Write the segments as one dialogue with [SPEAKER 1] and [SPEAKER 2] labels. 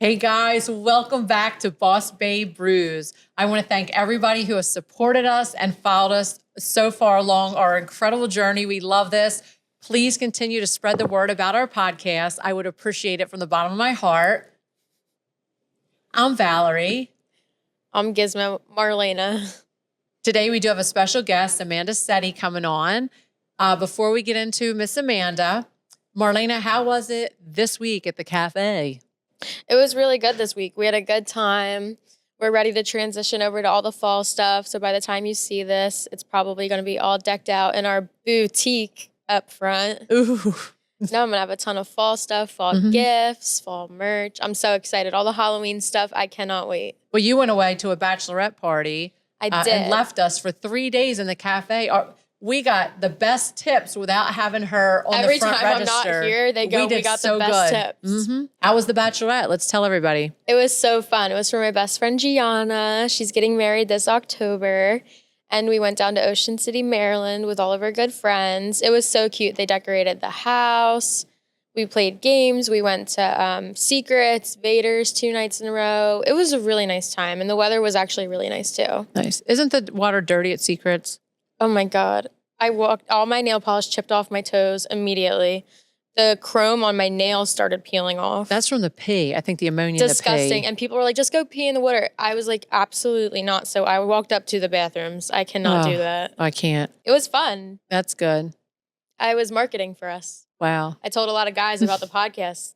[SPEAKER 1] Hey guys, welcome back to Babe Brews. I want to thank everybody who has supported us and followed us so far along our incredible journey. We love this. Please continue to spread the word about our podcast. I would appreciate it from the bottom of my heart. I'm Valerie.
[SPEAKER 2] I'm Marlena.
[SPEAKER 1] Today we do have a special guest, Amanda Setti, coming on. Before we get into Miss Amanda, Marlena, how was it this week at the cafe?
[SPEAKER 2] It was really good this week. We had a good time. We're ready to transition over to all the fall stuff. So by the time you see this, it's probably going to be all decked out in our boutique up front.
[SPEAKER 1] Ooh.
[SPEAKER 2] Now I'm going to have a ton of fall stuff, fall gifts, fall merch. I'm so excited. All the Halloween stuff. I cannot wait.
[SPEAKER 1] Well, you went away to a bachelorette party.
[SPEAKER 2] I did.
[SPEAKER 1] And left us for 3 days in the cafe. We got the best tips without having her on the front register.
[SPEAKER 2] Every time I'm not here, they go, we got
[SPEAKER 1] so
[SPEAKER 2] the best
[SPEAKER 1] good.
[SPEAKER 2] tips.
[SPEAKER 1] How was the bachelorette? Let's tell everybody.
[SPEAKER 2] It was so fun. It was for my best friend, Gianna. She's getting married this October. And we went down to Ocean City, Maryland with all of our good friends. It was so cute. They decorated the house. We played games. We went to Secrets, Vader's 2 nights in a row. It was a really nice time. And the weather was actually really nice, too.
[SPEAKER 1] Nice. Isn't the water dirty at Secrets?
[SPEAKER 2] Oh, my God. I walked, all my nail polish chipped off my toes immediately. The chrome on my nails started peeling off.
[SPEAKER 1] That's from the pee. I think the ammonia in the pee.
[SPEAKER 2] Disgusting. And people were like, just go pee in the water. I was like, absolutely not. So I walked up to the bathrooms. I cannot do that.
[SPEAKER 1] I can't.
[SPEAKER 2] It was fun.
[SPEAKER 1] That's good.
[SPEAKER 2] I was marketing for us.
[SPEAKER 1] Wow.
[SPEAKER 2] I told a lot of guys about the podcast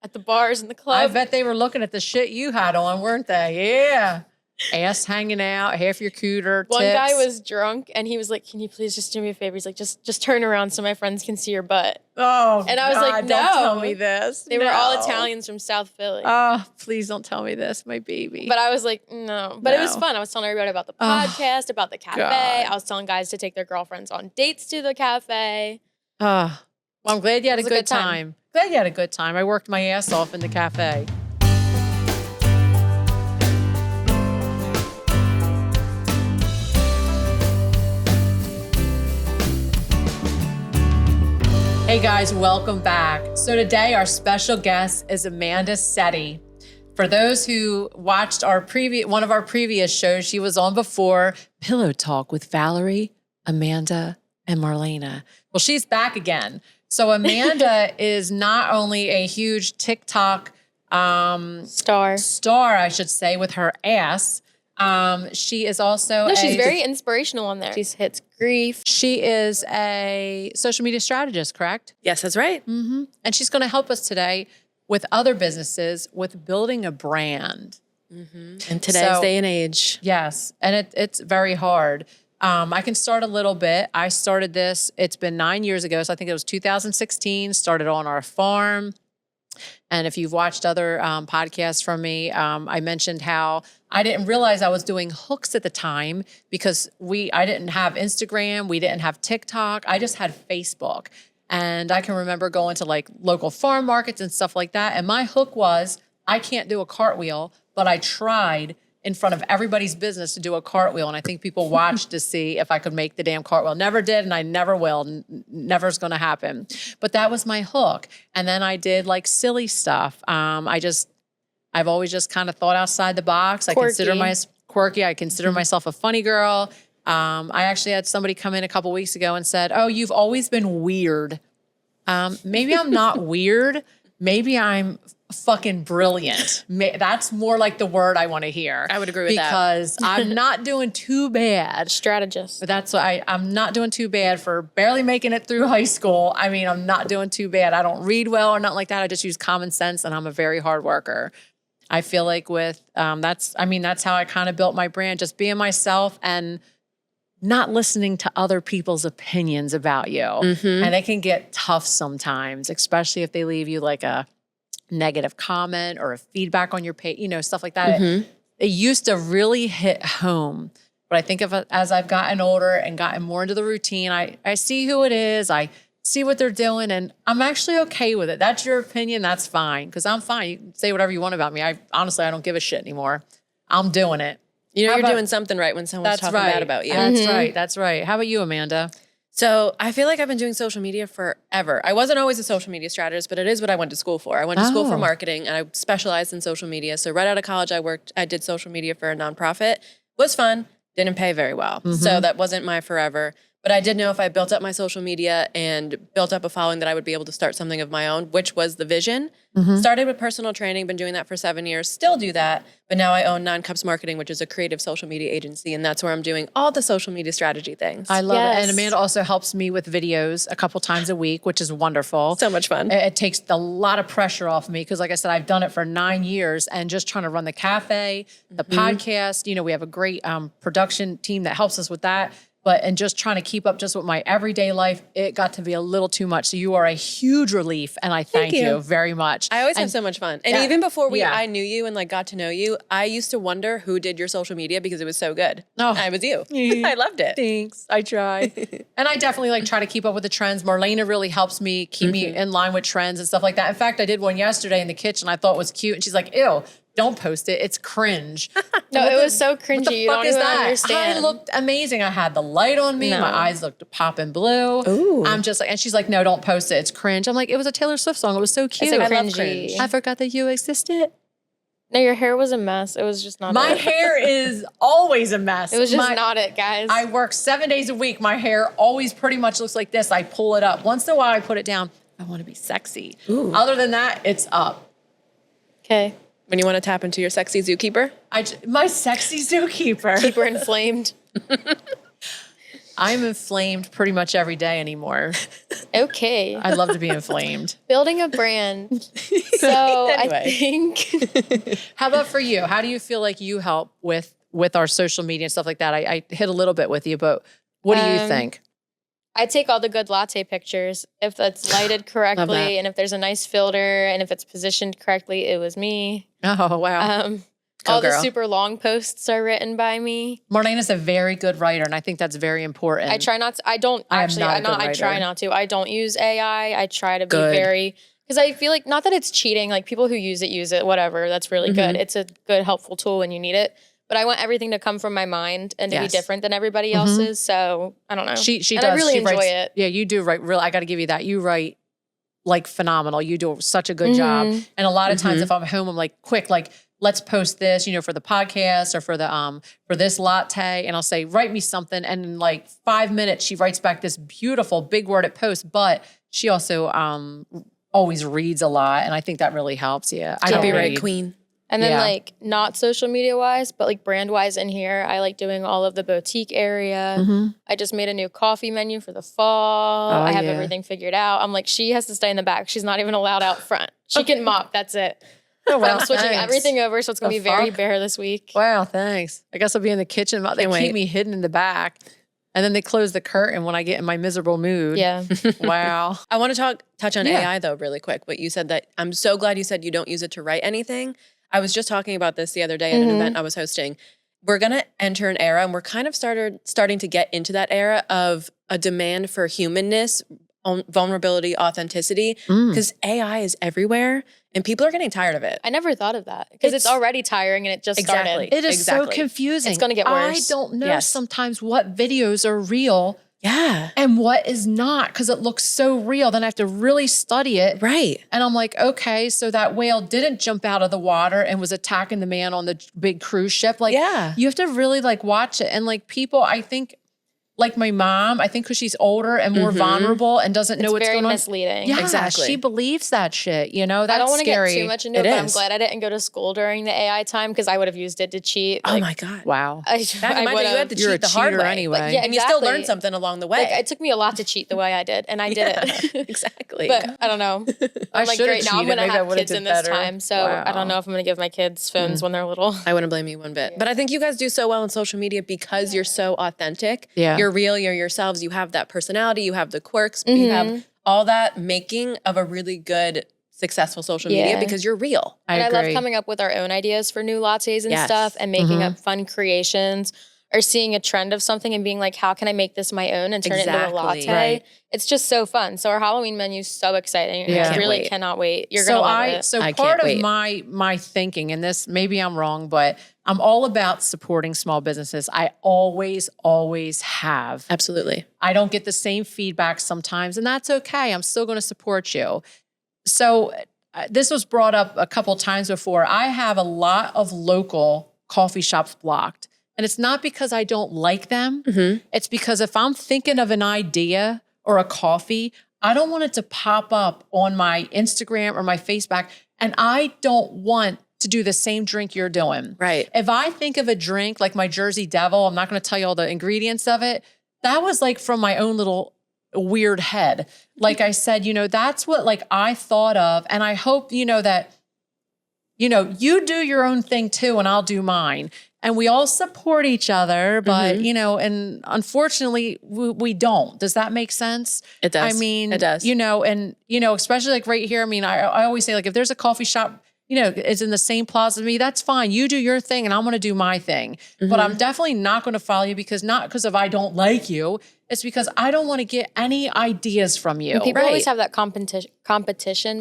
[SPEAKER 2] at the bars and the club.
[SPEAKER 1] I bet they were looking at the shit you had on, weren't they? Yeah. Ass hanging out, half your cooter,
[SPEAKER 2] One
[SPEAKER 1] tips.
[SPEAKER 2] guy was drunk and he was like, can you please just do me a favor? He's like, just turn around so my friends can see your butt.
[SPEAKER 1] Oh,
[SPEAKER 2] and I was
[SPEAKER 1] God,
[SPEAKER 2] like, no.
[SPEAKER 1] don't tell me this.
[SPEAKER 2] They were all Italians from South Philly.
[SPEAKER 1] Oh, please don't tell me this, my baby.
[SPEAKER 2] But I was like, no. But it was fun. I was telling everybody about the podcast, about the cafe.
[SPEAKER 1] God.
[SPEAKER 2] I was telling guys to take their girlfriends on dates to the cafe.
[SPEAKER 1] Well, I'm glad you had a good
[SPEAKER 2] time.
[SPEAKER 1] time. Glad you had a good time. I worked my ass off in the cafe. Hey guys, welcome back. So today our special guest is Amanda Setti. For those who watched one of our previous shows, she was on before, Pillow Talk with Valerie, Amanda, and Marlena. Well, she's back again. So Amanda is not only a huge TikTok star, I should say, with her ass. She is also
[SPEAKER 2] she's very inspirational on there. She hits grief.
[SPEAKER 1] She is a social media strategist, correct?
[SPEAKER 3] Yes, that's right.
[SPEAKER 1] And she's going to help us today with other businesses with building a brand.
[SPEAKER 3] In today's day and age.
[SPEAKER 1] Yes, and it's very hard. I can start a little bit. I started this, it's been 9 years ago, so I think it was 2016, started on our farm. And if you've watched other podcasts from me, I mentioned how I didn't realize I was doing hooks at the time because I didn't have Instagram. We didn't have TikTok. I just had Facebook. And I can remember going to like local farm markets and stuff like that. And my hook was, I can't do a cartwheel, but I tried in front of everybody's business to do a cartwheel. And I think people watched to see if I could make the damn cartwheel. Never did, and I never will. Never's going to happen. But that was my hook. And then I did like silly stuff. I've always just kind of thought outside the box.
[SPEAKER 2] Quirky.
[SPEAKER 1] I consider myself a funny girl. I actually had somebody come in a couple weeks ago and said, oh, you've always been weird. Maybe I'm not weird. Maybe I'm fucking brilliant. That's more like the word I want to hear.
[SPEAKER 3] I would agree with that.
[SPEAKER 1] Because I'm not doing too bad.
[SPEAKER 2] Strategist.
[SPEAKER 1] That's why I'm not doing too bad for barely making it through high school. I mean, I'm not doing too bad. I don't read well or nothing like that. I just use common sense, and I'm a very hard worker. I feel like that's how I kind of built my brand, just being myself and not listening to other people's opinions about you. And it can get tough sometimes, especially if they leave you like a negative comment or a feedback on your page, stuff like that. It used to really hit home. But I think as I've gotten older and gotten more into the routine, I see who it is. I see what they're doing, and I'm actually okay with it. That's your opinion. That's fine, because I'm fine. You can say whatever you want about me. I don't give a shit anymore. I'm doing it.
[SPEAKER 3] You're doing something right when someone's talking bad about you.
[SPEAKER 1] That's right. That's right. How about you, Amanda?
[SPEAKER 3] So I feel like I've been doing social media forever. I wasn't always a social media strategist, but it is what I went to school for. I went to school for marketing and I specialized in social media. So right out of college, I did social media for a nonprofit. Was fun, didn't pay very well. So that wasn't my forever. But I did know if I built up my social media and built up a following that I would be able to start something of my own, which was the vision. Started with personal training, been doing that for 7 years, still do that. But now I own 9 Cups Marketing, which is a creative social media agency. And that's where I'm doing all the social media strategy things.
[SPEAKER 1] I love it. And Amanda also helps me with videos a couple times a week, which is wonderful.
[SPEAKER 3] So much fun.
[SPEAKER 1] It takes a lot of pressure off me because, like I said, I've done it for 9 years and just trying to run the cafe, the podcast. You know, we have a great production team that helps us with that. And just trying to keep up just with my everyday life, it got to be a little too much. So you are a huge relief, and I thank you very much.
[SPEAKER 3] I always have so much fun. And even before I knew you and like got to know you, I used to wonder who did your social media because it was so good. Oh, I was you. I loved it.
[SPEAKER 1] Thanks. I try. And I definitely like try to keep up with the trends. Marlena really helps me keep me in line with trends and stuff like that. In fact, I did one yesterday in the kitchen I thought was cute. And she's like, ew. Don't post it. It's cringe.
[SPEAKER 2] No, it was so cringy. You don't even understand.
[SPEAKER 1] I looked amazing. I had the light on me. No. My eyes looked popping blue.
[SPEAKER 3] Ooh.
[SPEAKER 1] I'm just like, and she's like, no, don't post it. It's cringe. I'm like, it was a Taylor Swift song. It was so cute.
[SPEAKER 2] It's
[SPEAKER 1] I
[SPEAKER 2] love
[SPEAKER 1] cringe. I forgot that you existed.
[SPEAKER 2] No, your hair was a mess. It was just not
[SPEAKER 1] My hair is always a mess.
[SPEAKER 2] It was just not it, guys.
[SPEAKER 1] I work 7 days a week. My hair always pretty much looks like this. I pull it up. Once in a while, I put it down. I want to be sexy. Ooh. Other than that, it's up.
[SPEAKER 2] Okay.
[SPEAKER 3] When you want to tap into your sexy zookeeper?
[SPEAKER 1] My sexy zookeeper.
[SPEAKER 2] Keep her inflamed.
[SPEAKER 1] I'm inflamed pretty much every day anymore.
[SPEAKER 2] Okay.
[SPEAKER 1] I'd love to be inflamed.
[SPEAKER 2] Building a brand. So anyway. I think.
[SPEAKER 1] How about for you? How do you feel like you help with our social media and stuff like that? I hit a little bit with you, but what do you think?
[SPEAKER 2] I take all the good latte pictures. If that's lighted correctly and if there's a nice filter and if it's positioned correctly, it was me.
[SPEAKER 1] Oh, wow.
[SPEAKER 2] All the super long posts are written by me.
[SPEAKER 1] Marlena's a very good writer, and I think that's very important.
[SPEAKER 2] I try not to. I don't actually. I try not to. I don't use AI. I try to be very, because I feel like, not that it's cheating, like people who use it, whatever. That's really good. It's a good, helpful tool when you need it. But I want everything to come from my mind and to be different than everybody else's. So I don't know.
[SPEAKER 1] She does.
[SPEAKER 2] I really enjoy it.
[SPEAKER 1] Yeah, you do write. I got to give you that. You write like phenomenal. You do such a good job. And a lot of times, if I'm home, I'm like, quick, like, let's post this, for the podcast or for the for this latte. And I'll say, write me something. And in like 5 minutes, she writes back this beautiful big worded post. But she also always reads a lot, and I think that really helps. Yeah,
[SPEAKER 3] copyright queen.
[SPEAKER 2] And then like not social media wise, but like brand wise in here, I like doing all of the boutique area. I just made a new coffee menu for the fall. I have everything figured out. I'm like, she has to stay in the back. She's not even allowed out front. She can mop. That's it. Oh, well, I'm switching everything over, so it's going to be very bare this week.
[SPEAKER 1] Wow, thanks. I guess I'll be in the kitchen. They keep me hidden in the back. And then they close the curtain when I get in my miserable mood.
[SPEAKER 2] Yeah.
[SPEAKER 1] Wow.
[SPEAKER 3] I want to touch on AI, though, really quick. But you said that, I'm so glad you said you don't use it to write anything. I was just talking about this the other day at an event I was hosting. We're going to enter an era, and we're kind of starting to get into that era of a demand for humanness, vulnerability, authenticity, because AI is everywhere and people are getting tired of it.
[SPEAKER 2] I never thought of that because it's already tiring and it just started.
[SPEAKER 1] It is so confusing.
[SPEAKER 2] It's going to get worse.
[SPEAKER 1] I don't know sometimes what videos are real
[SPEAKER 3] Yeah.
[SPEAKER 1] And what is not, because it looks so real. Then I have to really study it.
[SPEAKER 3] Right.
[SPEAKER 1] And I'm like, okay, so that whale didn't jump out of the water and was attacking the man on the big cruise ship. Like,
[SPEAKER 3] yeah.
[SPEAKER 1] You have to really like watch it. And like people, I think, like my mom, I think because she's older and more vulnerable and doesn't know what's going on.
[SPEAKER 2] It's very misleading.
[SPEAKER 1] Yeah,
[SPEAKER 3] exactly.
[SPEAKER 1] She believes that shit, you know? That's
[SPEAKER 2] I don't want to get
[SPEAKER 1] scary.
[SPEAKER 2] too much into it, but I'm glad I didn't go to school during the AI time because I would have used it to cheat.
[SPEAKER 3] Oh my God.
[SPEAKER 1] Wow.
[SPEAKER 3] I you had to cheat the hard way.
[SPEAKER 1] Anyway.
[SPEAKER 2] Like, yeah,
[SPEAKER 3] and you still learned something along the way.
[SPEAKER 2] Like, it took me a lot to cheat the way I did, and I did it.
[SPEAKER 3] Exactly.
[SPEAKER 2] But I don't know. I'm like, great, now I'm going to have kids in this time, so I don't know if I'm going to give my kids phones when they're little.
[SPEAKER 3] I wouldn't blame you one bit. But I think you guys do so well on social media because you're so authentic.
[SPEAKER 1] Yeah.
[SPEAKER 3] You're real, you're yourselves, you have that personality, you have the quirks, you have all that making of a really good, successful social media because you're real.
[SPEAKER 2] I love coming up with our own ideas for new lattes and stuff and making up fun creations or seeing a trend of something and being like, how can I make this my own and turn it into a latte?
[SPEAKER 1] Right.
[SPEAKER 2] It's just so fun. So our Halloween menu is so exciting.
[SPEAKER 1] Yeah.
[SPEAKER 2] I really cannot wait. You're going to love it.
[SPEAKER 1] So
[SPEAKER 3] I
[SPEAKER 1] part
[SPEAKER 3] can't
[SPEAKER 1] of
[SPEAKER 3] wait.
[SPEAKER 1] my thinking, and this, maybe I'm wrong, but I'm all about supporting small businesses. I always have.
[SPEAKER 3] Absolutely.
[SPEAKER 1] I don't get the same feedback sometimes, and that's okay. I'm still going to support you. So this was brought up a couple times before. I have a lot of local coffee shops blocked. And it's not because I don't like them. It's because if I'm thinking of an idea or a coffee, I don't want it to pop up on my Instagram or my Facebook. And I don't want to do the same drink you're doing.
[SPEAKER 3] Right.
[SPEAKER 1] If I think of a drink like my Jersey Devil, I'm not going to tell you all the ingredients of it. That was like from my own little weird head. Like I said, that's what like I thought of. And I hope, that, you do your own thing too, and I'll do mine. And we all support each other, but, and unfortunately we don't. Does that make sense?
[SPEAKER 3] It does.
[SPEAKER 1] I mean,
[SPEAKER 3] it does.
[SPEAKER 1] Especially like right here. I mean, I always say like, if there's a coffee shop, it's in the same plaza as me, that's fine. You do your thing and I'm going to do my thing. But I'm definitely not going to follow you not because of I don't like you. It's because I don't want to get any ideas from you.
[SPEAKER 2] And people always have that competition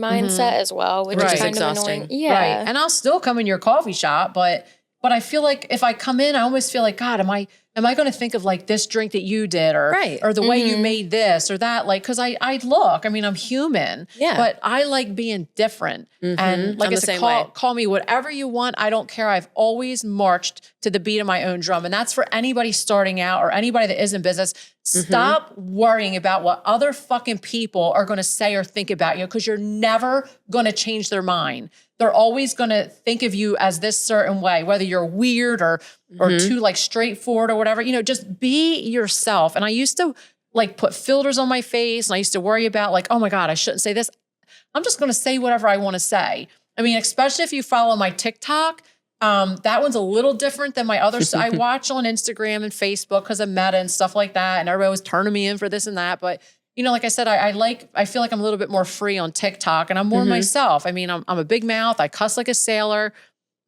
[SPEAKER 2] mindset as well, which is kind
[SPEAKER 3] exhausting.
[SPEAKER 2] of annoying. Yeah.
[SPEAKER 1] Right. And I'll still come in your coffee shop, but I feel like if I come in, I almost feel like, God, am I going to think of like this drink that you did or the way you made this or that? Like, cause I'm human, but I like being different. And like I said, call me whatever you want. I don't care. I've always marched to the beat of my own drum. And that's for anybody starting out or anybody that is in business. Stop worrying about what other fucking people are going to say or think about you, because you're never going to change their mind. They're always going to think of you as this certain way, whether you're weird or too like straightforward or whatever, just be yourself. And I used to like put filters on my face and I used to worry about like, oh my God, I shouldn't say this. I'm just going to say whatever I want to say. I mean, especially if you follow my TikTok, that one's a little different than my other. I watch on Instagram and Facebook because of Meta and stuff like that. And everybody was turning me in for this and that. But like I said, I feel like I'm a little bit more free on TikTok and I'm more myself. I mean, I'm a big mouth. I cuss like a sailor.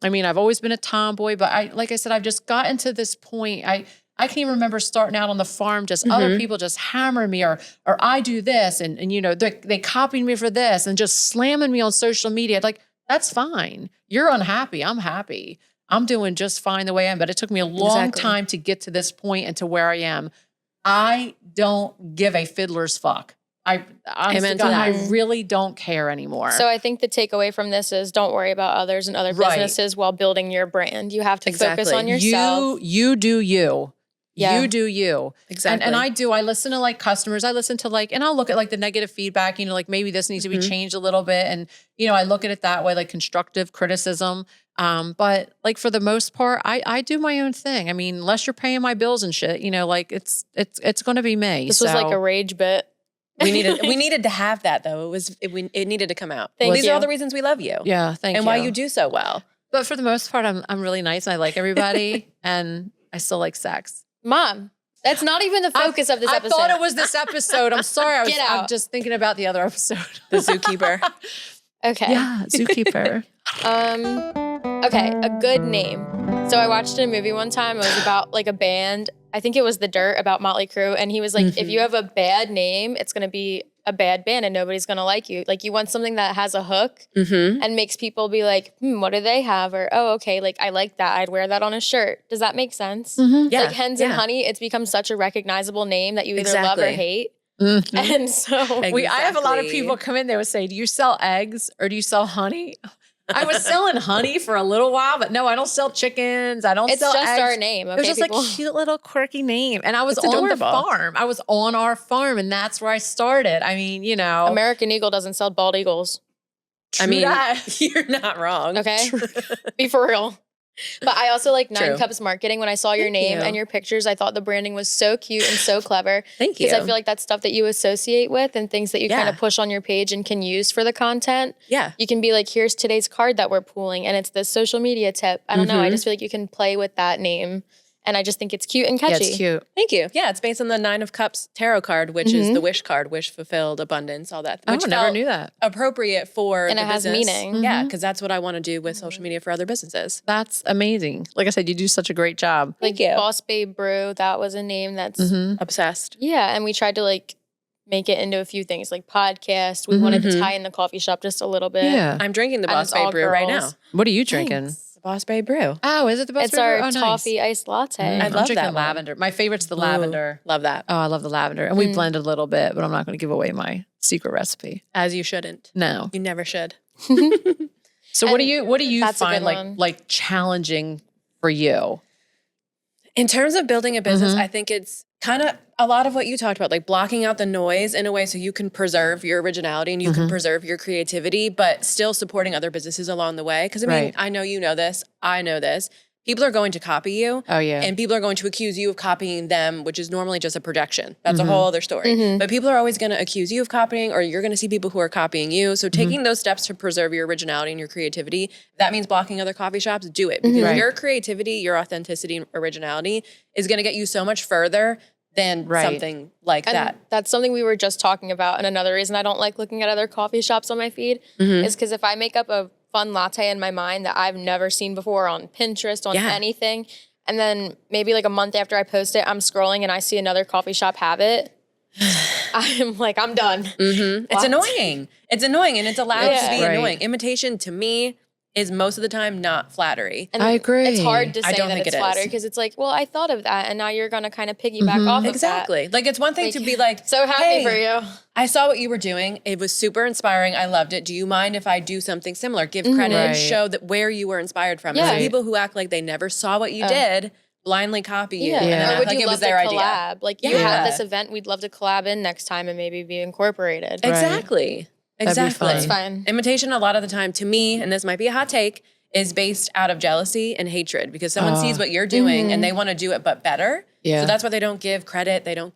[SPEAKER 1] I mean, I've always been a tomboy, but like I said, I've just gotten to this point. I can't even remember starting out on the farm, just other people just hammering me or I do this and they copied me for this and just slamming me on social media. Like, that's fine. You're unhappy. I'm happy. I'm doing just fine the way I am. But it took me a long time to get to this point and to where I am. I don't give a fiddler's fuck. Honestly, God, I really don't care anymore.
[SPEAKER 2] So I think the takeaway from this is don't worry about others and other businesses while building your brand. You have to focus on yourself.
[SPEAKER 1] You do you.
[SPEAKER 2] Yeah.
[SPEAKER 1] You do you.
[SPEAKER 3] Exactly.
[SPEAKER 1] And I listen to like customers. I listen to like, and I'll look at like the negative feedback, like maybe this needs to be changed a little bit. And, I look at it that way, like constructive criticism. But like for the most part, I do my own thing. I mean, unless you're paying my bills and shit, like it's going to be me.
[SPEAKER 2] This was like a rage bit.
[SPEAKER 3] We needed to have that though. It needed to come out. These are all the reasons we love you.
[SPEAKER 1] Yeah. Thank you.
[SPEAKER 3] And why you do so well.
[SPEAKER 1] But for the most part, I'm really nice and I like everybody and I still like sex.
[SPEAKER 2] Mom, that's not even the focus of this episode.
[SPEAKER 1] I thought it was this episode. I'm sorry. I'm just thinking about the other episode.
[SPEAKER 3] The zookeeper.
[SPEAKER 2] Okay.
[SPEAKER 1] Yeah, zookeeper.
[SPEAKER 2] Okay, a good name. So I watched a movie one time. It was about like a band. I think it was The Dirt, about Motley Crue. And he was like, if you have a bad name, it's going to be a bad band and nobody's going to like you. Like you want something that has a hook and makes people be like, what do they have? Or, oh, okay, like I like that. I'd wear that on a shirt. Does that make sense?
[SPEAKER 3] Yeah.
[SPEAKER 2] Like Hens and Honey, it's become such a recognizable name that you either love or hate. And so
[SPEAKER 1] I have a lot of people come in, they would say, do you sell eggs or do you sell honey? I was selling honey for a little while, but no, I don't sell chickens. I don't sell eggs.
[SPEAKER 2] It's just our name. Okay,
[SPEAKER 1] it was just a cute little quirky name. And I was on the farm. I was on our farm and that's where I started. I mean,
[SPEAKER 2] American Eagle doesn't sell bald eagles.
[SPEAKER 3] I mean, you're not wrong.
[SPEAKER 2] Okay. Be for real. But I also like Nine Cups Marketing. When I saw your name and your pictures, I thought the branding was so cute and so clever.
[SPEAKER 3] Thank you.
[SPEAKER 2] Because I feel like that's stuff that you associate with and things that you kind of push on your page and can use for the content.
[SPEAKER 3] Yeah.
[SPEAKER 2] You can be like, here's today's card that we're pooling and it's this social media tip. I don't know. I just feel like you can play with that name And I just think it's cute and catchy.
[SPEAKER 1] Yeah, it's cute.
[SPEAKER 3] Thank you. Yeah, it's based on the 9 of Cups tarot card, which is the wish card, wish fulfilled, abundance, all that. Which
[SPEAKER 1] I never knew that.
[SPEAKER 3] Appropriate for
[SPEAKER 2] And
[SPEAKER 3] the
[SPEAKER 2] it has
[SPEAKER 3] business.
[SPEAKER 2] meaning.
[SPEAKER 3] Yeah, because that's what I want to do with social media for other businesses.
[SPEAKER 1] That's amazing. Like I said, you do such a great job.
[SPEAKER 2] Like Boss Babe Brew, that was a name that's
[SPEAKER 3] Obsessed.
[SPEAKER 2] yeah. And we tried to like make it into a few things like podcast. We wanted to tie in the coffee shop just a little bit.
[SPEAKER 1] Yeah.
[SPEAKER 3] I'm drinking the
[SPEAKER 2] And
[SPEAKER 3] Boss
[SPEAKER 2] it's all
[SPEAKER 3] Babe Brew right now.
[SPEAKER 2] girls.
[SPEAKER 1] What are you drinking?
[SPEAKER 3] The Boss Babe Brew.
[SPEAKER 1] Oh, is it the best?
[SPEAKER 2] It's our
[SPEAKER 1] Oh, nice.
[SPEAKER 2] toffee iced latte.
[SPEAKER 3] I
[SPEAKER 1] I'm
[SPEAKER 3] love
[SPEAKER 1] drinking
[SPEAKER 3] that one.
[SPEAKER 1] lavender. My favorite's the lavender.
[SPEAKER 3] Love that.
[SPEAKER 1] Oh, I love the lavender. And we blend a little bit, but I'm not going to give away my secret recipe.
[SPEAKER 3] As you shouldn't.
[SPEAKER 1] No.
[SPEAKER 3] You never should.
[SPEAKER 1] So what do you
[SPEAKER 2] that's a
[SPEAKER 1] find
[SPEAKER 2] good one.
[SPEAKER 1] like challenging for you?
[SPEAKER 3] In terms of building a business, I think it's kind of a lot of what you talked about, like blocking out the noise in a way so you can preserve your originality and you can preserve your creativity, but still supporting other businesses along the way. Because I mean,
[SPEAKER 1] Right.
[SPEAKER 3] I know you know this. I know this. People are going to copy you.
[SPEAKER 1] Oh, yeah.
[SPEAKER 3] And people are going to accuse you of copying them, which is normally just a projection. That's a whole other story. But people are always going to accuse you of copying, or you're going to see people who are copying you. So taking those steps to preserve your originality and your creativity, that means blocking other coffee shops, do it. Because
[SPEAKER 1] Right.
[SPEAKER 3] your creativity, your authenticity and originality is going to get you so much further than
[SPEAKER 1] Right.
[SPEAKER 3] something like
[SPEAKER 2] And
[SPEAKER 3] that.
[SPEAKER 2] that's something we were just talking about. And another reason I don't like looking at other coffee shops on my feed is because if I make up a fun latte in my mind that I've never seen before on Pinterest, on
[SPEAKER 3] Yeah.
[SPEAKER 2] anything, and then maybe like a month after I post it, I'm scrolling and I see another coffee shop have it, I'm like, I'm done.
[SPEAKER 3] It's annoying. It's annoying and it's allowed
[SPEAKER 2] Yeah.
[SPEAKER 3] to be
[SPEAKER 1] Right.
[SPEAKER 3] annoying. Imitation to me is most of the time not flattery.
[SPEAKER 2] And
[SPEAKER 1] I agree.
[SPEAKER 2] It's hard to
[SPEAKER 3] I
[SPEAKER 2] say
[SPEAKER 3] don't
[SPEAKER 2] that
[SPEAKER 3] think
[SPEAKER 2] it's
[SPEAKER 3] it is.
[SPEAKER 2] flattery because it's like, well, I thought of that, and now you're gonna kind of piggyback off of that.
[SPEAKER 3] Exactly. Like it's one thing to be like,
[SPEAKER 2] So happy
[SPEAKER 3] "Hey,
[SPEAKER 2] for you.
[SPEAKER 3] I saw what you were doing. It was super inspiring. I loved it. Do you mind if I do something similar? Give credit and
[SPEAKER 1] Right.
[SPEAKER 3] show that where you were inspired from.
[SPEAKER 2] Yeah.
[SPEAKER 3] And people who act like they never saw what you did blindly copy you
[SPEAKER 2] Yeah.
[SPEAKER 3] and
[SPEAKER 1] Yeah.
[SPEAKER 3] then
[SPEAKER 2] Or
[SPEAKER 3] act
[SPEAKER 2] would
[SPEAKER 3] like
[SPEAKER 2] you
[SPEAKER 3] it
[SPEAKER 2] love
[SPEAKER 3] was
[SPEAKER 2] to
[SPEAKER 3] their idea.
[SPEAKER 2] collab? Like you
[SPEAKER 3] Yeah.
[SPEAKER 2] have this event, we'd love to collab in next time and maybe be incorporated.
[SPEAKER 3] Exactly.
[SPEAKER 1] That'd be
[SPEAKER 3] Exactly.
[SPEAKER 1] fun.
[SPEAKER 2] It's fine.
[SPEAKER 3] Imitation a lot of the time to me, and this might be a hot take, is based out of jealousy and hatred because someone sees what you're doing and they want to do it but better.
[SPEAKER 1] Yeah.
[SPEAKER 3] So that's why they don't give credit. They don't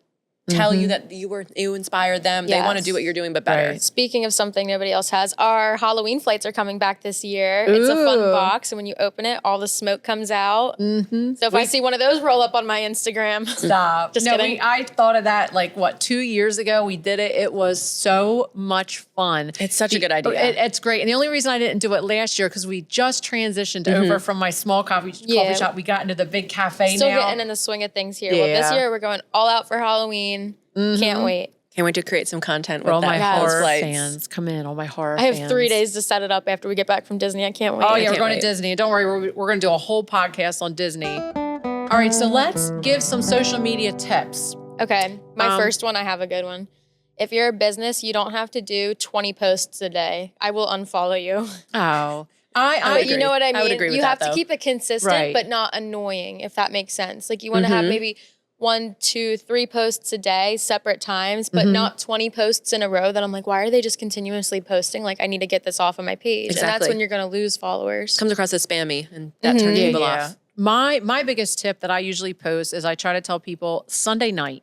[SPEAKER 3] tell you that you inspired them. They want to
[SPEAKER 2] Yes.
[SPEAKER 3] do what you're doing but better.
[SPEAKER 1] Right.
[SPEAKER 2] Speaking of something nobody else has, our Halloween flights are coming back this year. It's a fun
[SPEAKER 1] Ooh.
[SPEAKER 2] box, and when you open it, all the smoke comes out. So if I see one of those roll up on my Instagram,
[SPEAKER 1] Stop.
[SPEAKER 2] Just
[SPEAKER 1] no,
[SPEAKER 2] kidding.
[SPEAKER 1] I thought of that like 2 years ago. We did it. It was so much fun.
[SPEAKER 3] It's such a good idea.
[SPEAKER 1] It's great. And the only reason I didn't do it last year because we just transitioned over from my small coffee
[SPEAKER 2] Yeah.
[SPEAKER 1] shop. We got into the big cafe
[SPEAKER 2] still
[SPEAKER 1] now.
[SPEAKER 2] getting in the swing of things here. Well, this
[SPEAKER 1] Yeah.
[SPEAKER 2] year we're going all out for Halloween. Can't wait.
[SPEAKER 3] Can't wait to create some content
[SPEAKER 1] For
[SPEAKER 3] with
[SPEAKER 1] all my
[SPEAKER 3] that.
[SPEAKER 1] horror
[SPEAKER 3] Flights.
[SPEAKER 1] fans, come in. All my horror
[SPEAKER 2] I have
[SPEAKER 1] fans.
[SPEAKER 2] 3 days to set it up after we get back from Disney. I can't wait.
[SPEAKER 1] Oh, yeah, we're
[SPEAKER 3] can't
[SPEAKER 1] going
[SPEAKER 3] wait.
[SPEAKER 1] to Disney. Don't worry, we're going to do a whole podcast on Disney. All right, so let's give some social media tips.
[SPEAKER 2] Okay. My first one, I have a good one. If you're a business, you don't have to do 20 posts a day. I will unfollow you.
[SPEAKER 1] Oh,
[SPEAKER 2] But you know what I mean?
[SPEAKER 3] I would agree with
[SPEAKER 2] you
[SPEAKER 3] that,
[SPEAKER 2] have to
[SPEAKER 3] though.
[SPEAKER 2] keep it consistent,
[SPEAKER 1] Right.
[SPEAKER 2] but not annoying, if that makes sense. Like you want to have maybe 1, 2, 3 posts a day, separate times, but not 20 posts in a row that I'm like, why are they just continuously posting? Like I need to get this off of my page. And that's
[SPEAKER 3] Exactly.
[SPEAKER 2] when you're going to lose followers.
[SPEAKER 3] Comes across as spammy and that turns people off.
[SPEAKER 1] My biggest tip that I usually post is I try to tell people Sunday night.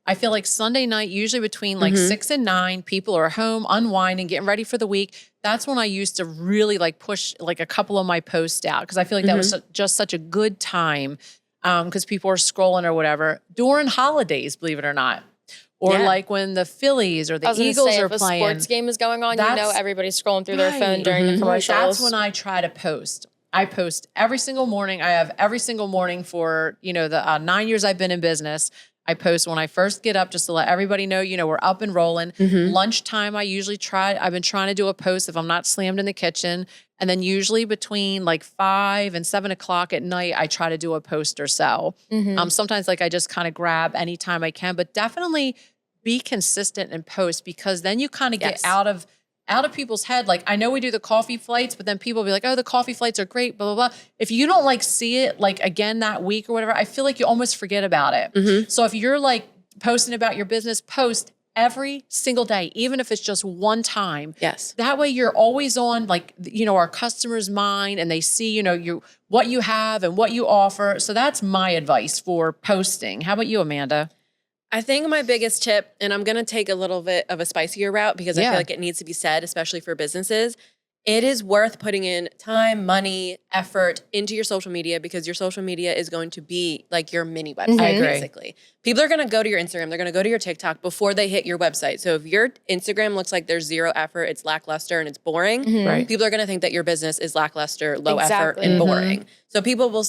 [SPEAKER 1] I feel like Sunday night, usually between like 6 and 9, people are home, unwinding, getting ready for the week. That's when I used to really like push like a couple of my posts out because I feel like that was just such a good time because people are scrolling or whatever during holidays, believe it or not. Or
[SPEAKER 3] Yeah.
[SPEAKER 1] like when the Phillies or the
[SPEAKER 2] I was gonna
[SPEAKER 1] Eagles
[SPEAKER 2] say,
[SPEAKER 1] are
[SPEAKER 2] if a
[SPEAKER 1] playing.
[SPEAKER 2] sports game is going on, you know
[SPEAKER 1] That's-
[SPEAKER 2] everybody's scrolling through their phone
[SPEAKER 1] Right.
[SPEAKER 2] during the
[SPEAKER 1] Right,
[SPEAKER 2] commercials.
[SPEAKER 1] that's when I try to post. I post every single morning. I have every single morning for, the 9 years I've been in business. I post when I first get up just to let everybody know, we're up and rolling. Lunchtime, I've been trying to do a post if I'm not slammed in the kitchen. And then usually between like 5 and 7 o'clock at night, I try to do a post or so. Sometimes like I just kind of grab anytime I can, but definitely be consistent and post because then you kind of get
[SPEAKER 3] Yes.
[SPEAKER 1] out of people's head. Like I know we do the coffee flights, but then people be like, oh, the coffee flights are great, blah, blah, blah. If you don't like see it like again that week or whatever, I feel like you almost forget about it. So if you're like posting about your business, post every single day, even if it's just one time.
[SPEAKER 3] Yes.
[SPEAKER 1] That way you're always on like, our customer's mind and they see, what you have and what you offer. So that's my advice for posting. How about you, Amanda?
[SPEAKER 3] I think my biggest tip, and I'm going to take a little bit of a spicier route because I
[SPEAKER 1] Yeah.
[SPEAKER 3] feel like it needs to be said, especially for businesses, it is worth putting in time, money, effort into your social media because your social media is going to be like your mini website,
[SPEAKER 1] I agree.
[SPEAKER 3] basically. People are going to go to your Instagram. They're going to go to your TikTok before they hit your website. So if your Instagram looks like there's zero effort, it's lackluster and it's boring,
[SPEAKER 1] Right.
[SPEAKER 3] people are going to think that your business is lackluster, low effort,
[SPEAKER 2] Exactly.
[SPEAKER 3] and boring. So people will,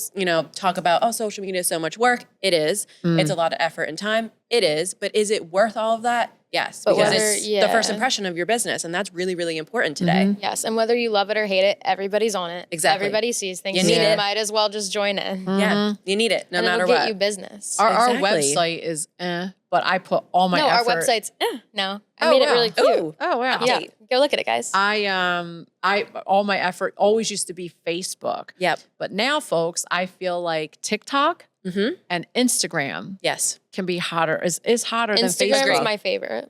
[SPEAKER 3] talk about, oh, social media is so much work. It is. It's a lot of effort and time. It is. But is it worth all of that? Yes,
[SPEAKER 2] But
[SPEAKER 3] because
[SPEAKER 2] whether-
[SPEAKER 3] it's the
[SPEAKER 2] yeah.
[SPEAKER 3] first impression of your business, and that's really, really important today.
[SPEAKER 2] Yes, and whether you love it or hate it, everybody's on it.
[SPEAKER 3] Exactly.
[SPEAKER 2] Everybody sees things.
[SPEAKER 3] You need
[SPEAKER 2] so
[SPEAKER 3] it.
[SPEAKER 2] Might as well just join in.
[SPEAKER 3] Yeah, you need it no
[SPEAKER 2] and
[SPEAKER 3] matter
[SPEAKER 2] it'll get
[SPEAKER 3] what.
[SPEAKER 2] you business.
[SPEAKER 1] Our
[SPEAKER 3] Exactly.
[SPEAKER 1] website is but I put all my
[SPEAKER 2] no,
[SPEAKER 1] effort.
[SPEAKER 2] our website's no. I
[SPEAKER 1] Oh,
[SPEAKER 2] made it
[SPEAKER 1] wow.
[SPEAKER 2] really cute.
[SPEAKER 3] Ooh.
[SPEAKER 1] Oh wow.
[SPEAKER 2] Yeah, go look at it, guys.
[SPEAKER 1] I all my effort always used to be Facebook.
[SPEAKER 3] Yep.
[SPEAKER 1] But now, folks, I feel like TikTok and Instagram
[SPEAKER 3] Yes.
[SPEAKER 1] can be hotter. Is hotter than
[SPEAKER 2] Instagram
[SPEAKER 1] Facebook.
[SPEAKER 2] is my favorite.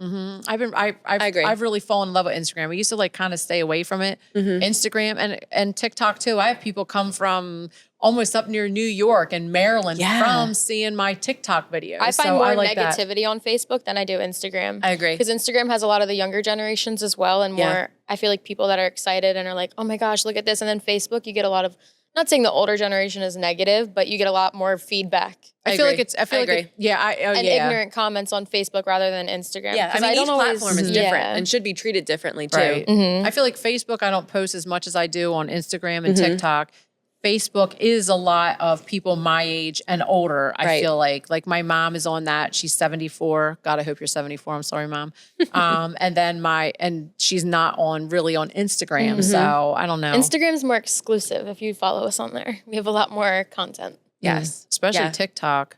[SPEAKER 1] I've
[SPEAKER 3] agree.
[SPEAKER 1] I've really fallen in love with Instagram. I used to like kind of stay away from it. Instagram and TikTok too. I have people come from almost up near New York and Maryland
[SPEAKER 3] Yeah.
[SPEAKER 1] from seeing my TikTok videos.
[SPEAKER 2] I find
[SPEAKER 1] So
[SPEAKER 2] more
[SPEAKER 1] like that.
[SPEAKER 2] negativity on Facebook than I do Instagram.
[SPEAKER 3] I agree.
[SPEAKER 2] Because Instagram has a lot of the younger generations as well, and
[SPEAKER 3] Yeah.
[SPEAKER 2] more. I feel like people that are excited and are like, "Oh my gosh, look at this!" And then Facebook, you get a lot of. Not saying the older generation is negative, but you get a lot more feedback
[SPEAKER 1] I
[SPEAKER 3] I
[SPEAKER 1] feel
[SPEAKER 3] agree.
[SPEAKER 1] like it's. I feel
[SPEAKER 3] I
[SPEAKER 1] like
[SPEAKER 3] agree.
[SPEAKER 1] it, yeah.
[SPEAKER 2] and ignorant comments on Facebook rather than Instagram.
[SPEAKER 3] Yeah, I
[SPEAKER 2] 'Cause
[SPEAKER 3] mean, each
[SPEAKER 2] don't always-
[SPEAKER 3] platform is different
[SPEAKER 2] Yeah.
[SPEAKER 3] and should be treated differently too.
[SPEAKER 1] Right.
[SPEAKER 2] Mm-hmm.
[SPEAKER 1] I feel like Facebook, I don't post as much as I do on Instagram and TikTok. Facebook is a lot of people my age and older. I
[SPEAKER 3] Right.
[SPEAKER 1] feel like my mom is on that. She's 74. God, I hope you're 74. I'm sorry, mom. And then she's not really on Instagram. So I don't know.
[SPEAKER 2] Instagram's more exclusive if you follow us on there. We have a lot more content.
[SPEAKER 3] Yes.
[SPEAKER 1] Especially
[SPEAKER 3] Yeah.
[SPEAKER 1] TikTok.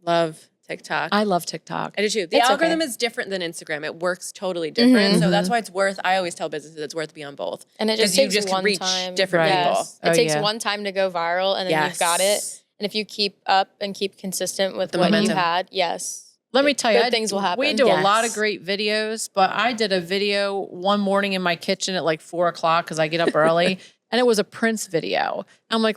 [SPEAKER 3] Love TikTok.
[SPEAKER 1] I love TikTok.
[SPEAKER 3] I do too. The
[SPEAKER 2] It's
[SPEAKER 3] algorithm
[SPEAKER 2] okay.
[SPEAKER 3] is different than Instagram. It works totally different. So that's why it's worth, I always tell businesses it's worth to be on both.
[SPEAKER 2] And it just
[SPEAKER 3] 'Cause you
[SPEAKER 2] takes
[SPEAKER 3] just can
[SPEAKER 2] one
[SPEAKER 3] reach
[SPEAKER 2] time.
[SPEAKER 3] different
[SPEAKER 1] Right.
[SPEAKER 3] people.
[SPEAKER 2] Yes. It
[SPEAKER 1] Oh,
[SPEAKER 2] takes
[SPEAKER 1] yeah.
[SPEAKER 2] one time to go viral, and then you've got it.
[SPEAKER 3] Yes.
[SPEAKER 2] And if you keep up and keep consistent with
[SPEAKER 3] The
[SPEAKER 2] what
[SPEAKER 3] momentum.
[SPEAKER 2] you had, yes.
[SPEAKER 1] Let me tell you,
[SPEAKER 2] Good things will happen.
[SPEAKER 1] We do a lot of
[SPEAKER 3] Yes.
[SPEAKER 1] great videos, but I did a video one morning in my kitchen at like 4:00 because I get up early. And it was a Prince video. I'm like,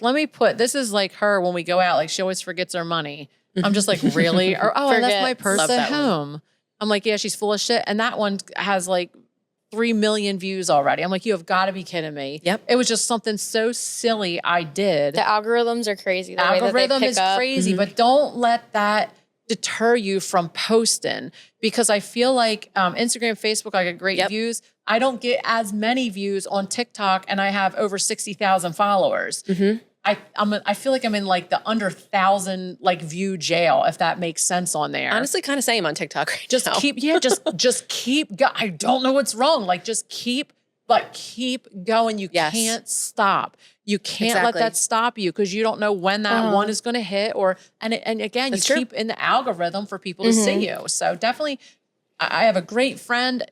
[SPEAKER 1] this is like her when we go out. Like she always forgets her money. I'm just like, really? Or, I left my
[SPEAKER 2] Forgets.
[SPEAKER 1] purse
[SPEAKER 3] Love
[SPEAKER 1] at
[SPEAKER 3] that one.
[SPEAKER 1] home. I'm like, yeah, she's full of shit. And that one has like 3 million views already. I'm like, you have got to be kidding me.
[SPEAKER 3] Yep.
[SPEAKER 1] It was just something so silly I did.
[SPEAKER 2] The algorithms are crazy. The way that they
[SPEAKER 1] Algorithm
[SPEAKER 2] pick
[SPEAKER 1] is
[SPEAKER 2] up.
[SPEAKER 1] crazy, but don't let that deter you from posting because I feel like Instagram, Facebook, I get great
[SPEAKER 3] Yep.
[SPEAKER 1] views. I don't get as many views on TikTok, and I have over 60,000 followers. I feel like I'm in like the under 1,000 like view jail, if that makes sense on there.
[SPEAKER 3] Honestly, kind of same on TikTok right
[SPEAKER 1] just
[SPEAKER 3] now.
[SPEAKER 1] just keep. I don't know what's wrong. Like just keep going. You
[SPEAKER 3] Yes.
[SPEAKER 1] can't stop. You can't let
[SPEAKER 3] Exactly.
[SPEAKER 1] that stop you because you don't know when that one is going to hit. And again,
[SPEAKER 3] That's
[SPEAKER 1] you
[SPEAKER 3] true.
[SPEAKER 1] keep in the algorithm for people to see you. So definitely, I have a great friend,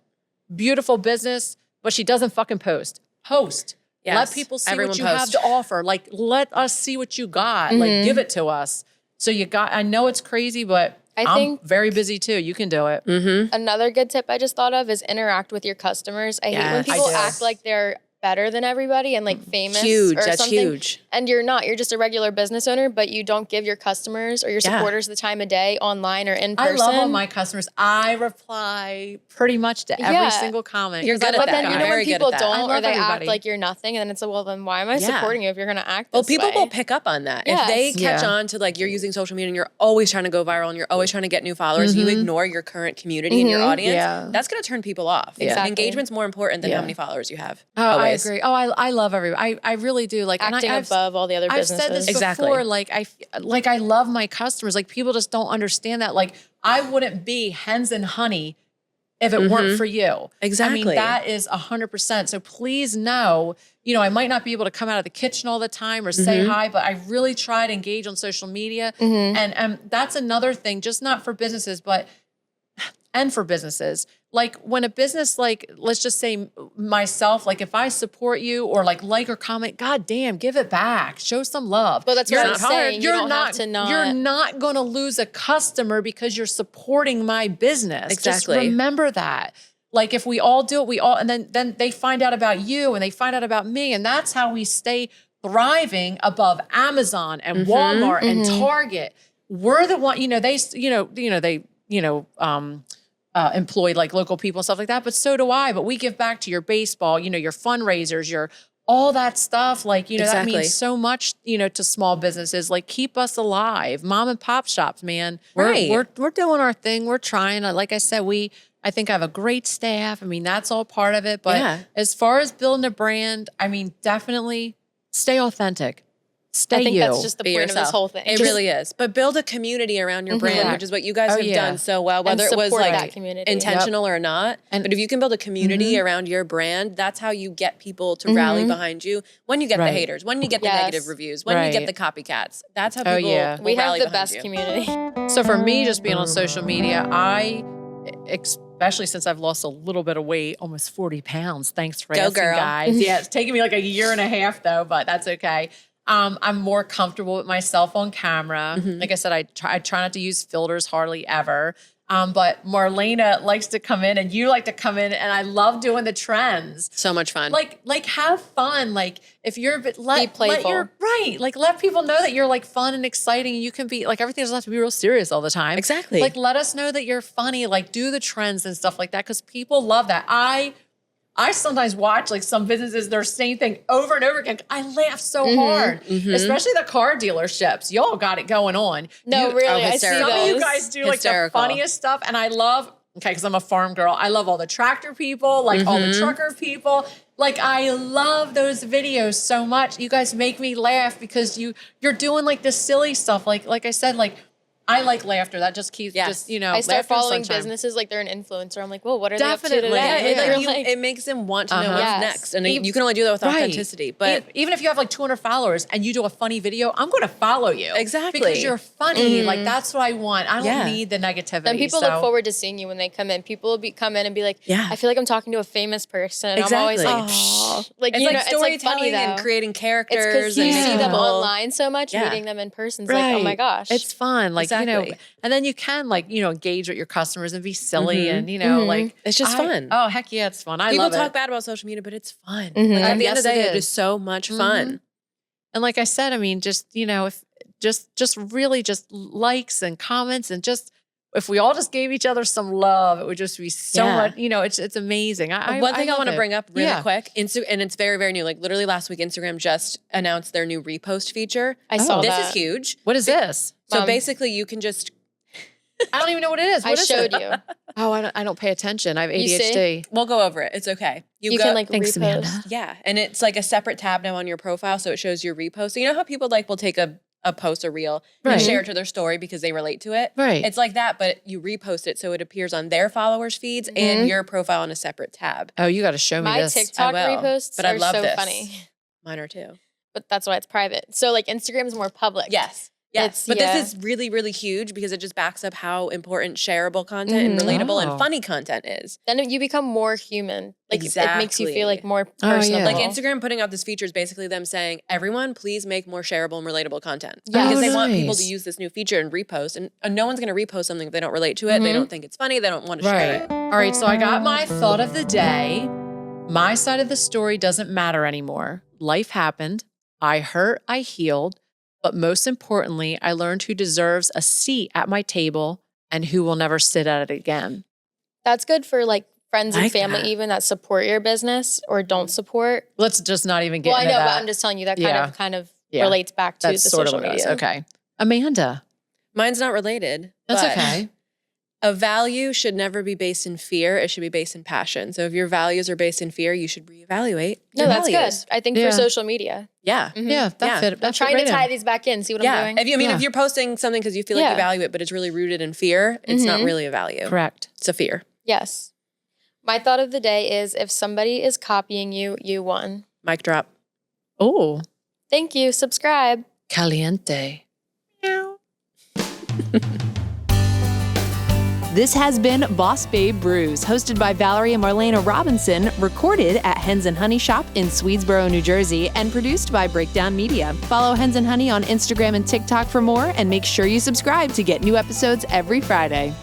[SPEAKER 1] beautiful business, but she doesn't fucking post. Post.
[SPEAKER 3] Yes.
[SPEAKER 1] Let people see
[SPEAKER 3] Everyone
[SPEAKER 1] what you
[SPEAKER 3] post.
[SPEAKER 1] have to offer. Like, let us see what you got. Like, give it to us. So I know it's crazy, but
[SPEAKER 2] I
[SPEAKER 1] I'm
[SPEAKER 2] think-
[SPEAKER 1] very busy too. You can do it.
[SPEAKER 2] Another good tip I just thought of is interact with your customers. I hate when
[SPEAKER 3] Yes. I
[SPEAKER 2] people
[SPEAKER 1] do.
[SPEAKER 2] act like they're better than everybody and like famous
[SPEAKER 3] Huge.
[SPEAKER 2] or
[SPEAKER 3] That's
[SPEAKER 2] something.
[SPEAKER 3] huge.
[SPEAKER 2] And you're not. You're just a regular business owner, but you don't give your customers or your
[SPEAKER 3] Yeah.
[SPEAKER 2] supporters the time of day online or in
[SPEAKER 1] I
[SPEAKER 2] person.
[SPEAKER 1] love all my customers. I reply pretty much to every
[SPEAKER 2] Yeah.
[SPEAKER 1] single comment.
[SPEAKER 3] You're
[SPEAKER 1] 'cause I
[SPEAKER 3] good at
[SPEAKER 1] love
[SPEAKER 2] But
[SPEAKER 3] that.
[SPEAKER 2] then
[SPEAKER 3] You're
[SPEAKER 2] you know
[SPEAKER 3] very
[SPEAKER 2] when
[SPEAKER 3] good at
[SPEAKER 2] people
[SPEAKER 3] that.
[SPEAKER 2] don't
[SPEAKER 1] I
[SPEAKER 2] or
[SPEAKER 1] love
[SPEAKER 2] they act
[SPEAKER 1] everybody.
[SPEAKER 2] like you're nothing, and then it's like, well, then why am I
[SPEAKER 3] Yeah.
[SPEAKER 2] supporting you if you're going to act
[SPEAKER 3] Well,
[SPEAKER 2] this
[SPEAKER 3] people
[SPEAKER 2] way?
[SPEAKER 3] will pick up on that.
[SPEAKER 2] Yes.
[SPEAKER 3] If they catch
[SPEAKER 1] Yeah.
[SPEAKER 3] on to like you're using social media and you're always trying to go viral and you're always trying to get new followers, you ignore your current community and your audience,
[SPEAKER 1] Yeah.
[SPEAKER 3] that's going to turn people off.
[SPEAKER 2] Exactly.
[SPEAKER 3] Engagement's more important than
[SPEAKER 1] Yeah.
[SPEAKER 3] how many followers you have.
[SPEAKER 1] Oh,
[SPEAKER 3] always.
[SPEAKER 1] I agree. Oh, I love everybody. I really do. Like and
[SPEAKER 2] Acting
[SPEAKER 1] I've
[SPEAKER 2] above all the other
[SPEAKER 1] I've
[SPEAKER 2] businesses.
[SPEAKER 1] said this
[SPEAKER 3] Exactly.
[SPEAKER 1] before. Like I love my customers. Like people just don't understand that. Like I wouldn't be Hens and Honey if it weren't for you.
[SPEAKER 3] Exactly.
[SPEAKER 1] I mean, that is 100%. So please know, I might not be able to come out of the kitchen all the time or say hi, but I really try to engage on social media. And that's another thing, just not for businesses, and for businesses. Like when a business, like, let's just say myself, like if I support you or like or comment, God damn, give it back. Show some love.
[SPEAKER 2] Well, that's what I'm saying. You
[SPEAKER 1] You're
[SPEAKER 2] don't
[SPEAKER 1] not,
[SPEAKER 2] have to not.
[SPEAKER 1] You're not going to lose a customer because you're supporting my business.
[SPEAKER 3] Exactly.
[SPEAKER 1] Just remember that. Like if we all do it, and then they find out about you and they find out about me. And that's how we stay thriving above Amazon and Walmart and Target. We're the one, employ like local people and stuff like that, but so do I. But we give back to your baseball, your fundraisers, your all that stuff. Like, that
[SPEAKER 3] Exactly.
[SPEAKER 1] means so much, to small businesses. Like, keep us alive. Mom and pop shops, man.
[SPEAKER 3] Right.
[SPEAKER 1] We're doing our thing. We're trying. Like I said, I think I have a great staff. I mean, that's all part of it. But as far as building a brand, I mean, definitely stay authentic. Stay
[SPEAKER 2] I think
[SPEAKER 1] you.
[SPEAKER 2] that's just the
[SPEAKER 3] Be
[SPEAKER 2] point of
[SPEAKER 3] yourself.
[SPEAKER 2] this whole thing.
[SPEAKER 3] It really is. But build a community around your brand, which is what you guys have done so well, whether it was
[SPEAKER 2] support
[SPEAKER 3] like
[SPEAKER 2] that community.
[SPEAKER 3] intentional or not. But if you can build a community around your brand, that's how you get people to rally behind you. When you get the haters, when you get the negative reviews, when you get the copycats, that's how people will
[SPEAKER 2] we have
[SPEAKER 3] rally
[SPEAKER 2] the
[SPEAKER 3] behind
[SPEAKER 2] best
[SPEAKER 3] you.
[SPEAKER 2] community.
[SPEAKER 1] So for me, just being on social media, especially since I've lost a little bit of weight, almost 40 pounds. Thanks for asking,
[SPEAKER 3] girl.
[SPEAKER 1] guys. Yeah, it's taken me like a year and a half though, but that's okay. I'm more comfortable with myself on camera. Like I said, I try not to use filters hardly ever. But Marlena likes to come in and you like to come in and I love doing the trends.
[SPEAKER 3] So much fun.
[SPEAKER 1] Like have fun. Like if you're
[SPEAKER 2] Be playful.
[SPEAKER 1] Like let people know that you're like fun and exciting and you can be like, everything doesn't have to be real serious all the time.
[SPEAKER 3] Exactly.
[SPEAKER 1] Like let us know that you're funny, like do the trends and stuff like that. Cause people love that. I sometimes watch like some businesses, their same thing over and over again. I laugh so hard, especially the car dealerships. Y'all got it going on.
[SPEAKER 2] No, really, I see
[SPEAKER 1] Some of you
[SPEAKER 2] those.
[SPEAKER 1] guys do like the
[SPEAKER 3] Hysterical.
[SPEAKER 1] funniest stuff. And I love, because I'm a farm girl, I love all the tractor people, like all the trucker people. Like I love those videos so much. You guys make me laugh because you're doing like this silly stuff. Like I said, like I like laughter. That just keeps just,
[SPEAKER 2] I start
[SPEAKER 1] laughter and
[SPEAKER 2] following
[SPEAKER 1] sunshine.
[SPEAKER 2] businesses like they're an influencer. I'm like, well, what are
[SPEAKER 1] Definitely.
[SPEAKER 2] they up to today?
[SPEAKER 3] Yeah,
[SPEAKER 2] They're like,
[SPEAKER 3] it makes them want to know what's
[SPEAKER 2] Yes.
[SPEAKER 3] next. And you can only do that with authenticity. But
[SPEAKER 1] even if you have like 200 followers and you do a funny video, I'm going to follow you.
[SPEAKER 3] Exactly.
[SPEAKER 1] Because you're funny. Like that's what I want. I don't need the negativity.
[SPEAKER 2] and people look forward to seeing you when they come in. People will come in and be like,
[SPEAKER 3] Yeah.
[SPEAKER 2] I feel like I'm talking to a famous person.
[SPEAKER 3] Exactly.
[SPEAKER 2] I'm always like, oh. Like,
[SPEAKER 3] it's
[SPEAKER 2] you
[SPEAKER 3] like
[SPEAKER 2] know, it's
[SPEAKER 3] storytelling
[SPEAKER 2] like funny,
[SPEAKER 3] and
[SPEAKER 2] though.
[SPEAKER 3] creating
[SPEAKER 2] It's
[SPEAKER 3] characters.
[SPEAKER 2] because you
[SPEAKER 3] and
[SPEAKER 2] see them
[SPEAKER 3] people-
[SPEAKER 2] online so much, meeting them in person. It's like, oh my gosh.
[SPEAKER 1] It's fun. Like,
[SPEAKER 3] Exactly.
[SPEAKER 1] and then you can like, engage with your customers and be silly and, like.
[SPEAKER 3] It's just fun.
[SPEAKER 1] Oh, heck yeah, it's fun. I
[SPEAKER 3] People
[SPEAKER 1] love
[SPEAKER 3] talk
[SPEAKER 1] it.
[SPEAKER 3] bad about social media, but it's fun. Like, at the end of the day, it is so much fun.
[SPEAKER 1] And like I said, I mean, just, if just really just likes and comments and just, if we all just gave each other some love, it would just be so much, it's amazing.
[SPEAKER 3] One thing I want to bring up really quick, and it's very, very new. Like literally last week, Instagram just announced their new repost feature.
[SPEAKER 2] I saw
[SPEAKER 3] this
[SPEAKER 2] that.
[SPEAKER 3] is huge.
[SPEAKER 1] What is this?
[SPEAKER 3] So basically, you can just
[SPEAKER 1] I don't even know what it is.
[SPEAKER 2] I
[SPEAKER 1] What is
[SPEAKER 2] showed
[SPEAKER 1] it?
[SPEAKER 2] you.
[SPEAKER 1] Oh, I don't pay attention. I have
[SPEAKER 2] You see?
[SPEAKER 1] ADHD.
[SPEAKER 3] we'll go over it. It's okay.
[SPEAKER 2] You
[SPEAKER 3] go,
[SPEAKER 2] can like
[SPEAKER 1] Thanks,
[SPEAKER 2] repost.
[SPEAKER 1] Amanda.
[SPEAKER 3] yeah, and it's like a separate tab now on your profile, so it shows your repost. So you know how people like will take a post or reel and
[SPEAKER 1] Right.
[SPEAKER 3] share it to their story because they relate to it.
[SPEAKER 1] Right.
[SPEAKER 3] It's like that, but you repost it so it appears on their followers' feeds and your profile on a separate tab.
[SPEAKER 1] Oh, you got to show me
[SPEAKER 2] My
[SPEAKER 1] this.
[SPEAKER 2] TikTok
[SPEAKER 3] I will,
[SPEAKER 2] reposts
[SPEAKER 3] but I
[SPEAKER 2] are
[SPEAKER 3] love
[SPEAKER 2] so
[SPEAKER 3] this.
[SPEAKER 2] funny.
[SPEAKER 3] Mine are too.
[SPEAKER 2] But that's why it's private. So like Instagram's more public.
[SPEAKER 3] Yes.
[SPEAKER 2] Yes,
[SPEAKER 3] But
[SPEAKER 2] yeah.
[SPEAKER 3] this is really, really huge because it just backs up how important shareable content and relatable
[SPEAKER 1] Oh.
[SPEAKER 3] and funny content is.
[SPEAKER 2] Then you become more human. Like it makes you feel like more
[SPEAKER 1] Oh,
[SPEAKER 2] personal.
[SPEAKER 1] yeah.
[SPEAKER 3] Like Instagram putting out this feature is basically them saying, everyone, please make more shareable and relatable content.
[SPEAKER 2] Yeah.
[SPEAKER 3] Because
[SPEAKER 1] Oh,
[SPEAKER 3] they want people
[SPEAKER 1] nice.
[SPEAKER 3] to use this new feature and repost. And no one's going to repost something if they don't relate to it. They don't think it's funny. They don't want to share it.
[SPEAKER 1] All right. So I got my thought of the day. My side of the story doesn't matter anymore. Life happened. I hurt. I healed. But most importantly, I learned who deserves a seat at my table and who will never sit at it again.
[SPEAKER 2] That's good for like friends and
[SPEAKER 3] Like
[SPEAKER 2] family
[SPEAKER 3] that.
[SPEAKER 2] even that support your business or don't support.
[SPEAKER 1] Let's just not even get
[SPEAKER 2] Well, I
[SPEAKER 1] into
[SPEAKER 2] know,
[SPEAKER 1] that.
[SPEAKER 2] but I'm just telling you that kind of
[SPEAKER 1] Yeah.
[SPEAKER 2] relates back to
[SPEAKER 1] That's
[SPEAKER 2] the
[SPEAKER 1] sort of
[SPEAKER 2] social
[SPEAKER 1] what it is.
[SPEAKER 2] media.
[SPEAKER 1] Okay. Amanda.
[SPEAKER 3] Mine's not related.
[SPEAKER 1] That's
[SPEAKER 3] but
[SPEAKER 1] okay.
[SPEAKER 3] A value should never be based in fear. It should be based in passion. So if your values are based in fear, you should reevaluate.
[SPEAKER 2] No,
[SPEAKER 3] your
[SPEAKER 2] that's
[SPEAKER 3] values.
[SPEAKER 2] good. I think
[SPEAKER 1] Yeah.
[SPEAKER 2] for social media.
[SPEAKER 3] Yeah.
[SPEAKER 1] Yeah, that
[SPEAKER 3] Yeah.
[SPEAKER 1] fit.
[SPEAKER 2] I'm
[SPEAKER 1] That
[SPEAKER 2] trying
[SPEAKER 1] fit
[SPEAKER 2] to
[SPEAKER 1] right
[SPEAKER 2] tie
[SPEAKER 1] in.
[SPEAKER 2] these back in. See what
[SPEAKER 3] Yeah.
[SPEAKER 2] I'm doing?
[SPEAKER 3] If you're posting something because you feel like you value it, but it's really rooted in fear, it's not really a value.
[SPEAKER 1] Correct.
[SPEAKER 3] It's a fear.
[SPEAKER 2] Yes. My thought of the day is if somebody is copying you, you won.
[SPEAKER 3] Mic drop.
[SPEAKER 1] Oh,
[SPEAKER 2] Thank you. Subscribe.
[SPEAKER 1] caliente.
[SPEAKER 4] This has been Boss Babe Brews, hosted by Valerie and Marlena Robinson, recorded at Hens Honey Shoppe in Swedesboro, New Jersey, and produced by Breakdown Media. Follow Hens Honey on Instagram and TikTok for more, and make sure you subscribe to get new episodes every Friday.